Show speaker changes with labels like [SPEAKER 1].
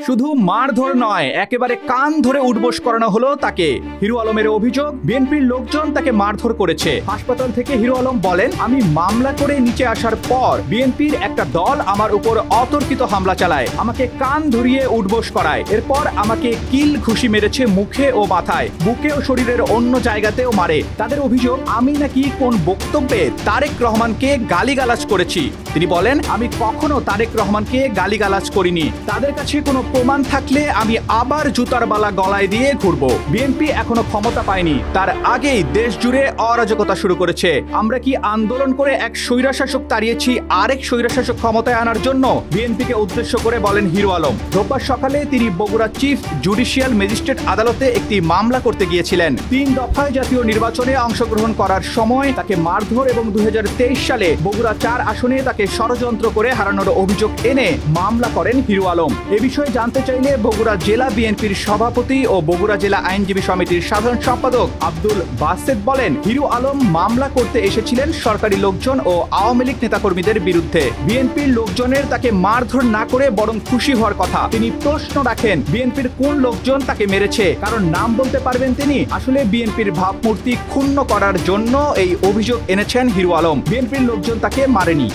[SPEAKER 1] শুধু মারধর নয়, একেবারে কান ধরে উঠবোস করানো হলো তাকে। হিরো আলমের অভিযোগ, বিএনপির লোকজন তাকে মারধর করেছে। হাসপাতাল থেকে হিরো আলম বলেন, আমি মামলা করে নিচে আসার পর বিএনপির একটা দল আমার উপর অতর্কিত হামলা চালায়, আমাকে কান ধরিয়ে উঠবোস করায়। এরপর আমাকে কিল ঘুষি মেরেছে মুখে ও মাথায়, বুকে ও শরীরের অন্য জায়গাতেও মারে। তাদের অভিযোগ, আমি নাকি কোন বক্তব্যে তারেক রহমানকে গালিগালাজ করেছি। তিনি বলেন, আমি কখনো তারেক রহমানকে গালিগালাজ করিনি। তাদের কাছে কোনো প্রমাণ থাকলে আমি আবার জুতার বালা গলায় দিয়ে ঘুরবো। বিএনপি এখনো ক্ষমতা পায়নি, তার আগেই দেশ জুড়ে অরাজকতা শুরু করেছে। আমরা কি আন্দোলন করে এক স্বৈরশাসক তাড়িয়েছি আরেক স্বৈরশাসক ক্ষমতায় আনার জন্য? বিএনপিকে উদ্দেশ্য করে বলেন হিরো আলম। রোববার সকালে তিনি বগুড়া চিফ জুডিশিয়াল ম্যাজিস্ট্রেট আদালতে একটি মামলা করতে গিয়েছিলেন। 3 দফায় জাতীয় নির্বাচনে অংশগ্রহণ করার সময় তাকে মারধর এবং 2023 সালে বগুড়া 4 আসনে তাকে ষড়যন্ত্র করে হারানোর অভিযোগ এনে মামলা করেন হিরো আলম। এ বিষয়ে জানতে চাইলে বগুড়া জেলা বিএনপির সভাপতি ও বগুড়া জেলা আইনজীবী সমিতির সাধারণ সম্পাদক আব্দুল বাসেত বলেন, হিরো আলম মামলা করতে এসেছিলেন সরকারি লোকজন ও আওয়ামী লীগ নেতাকর্মীদের বিরুদ্ধে। বিএনপির লোকজনের তাকে মারধর না করে বরং খুশি হওয়ার কথা। তিনি প্রশ্ন রাখেন, বিএনপির কোন লোকজন তাকে মেরেছে, কারণ নাম বলতে পারবেন তিনি? আসলে বিএনপির ভাবমূর্তি ক্ষুণ্ণ করার জন্য এই অভিযোগ এনেছেন হিরো আলম। বিএনপির লোকজন তাকে মারেনি।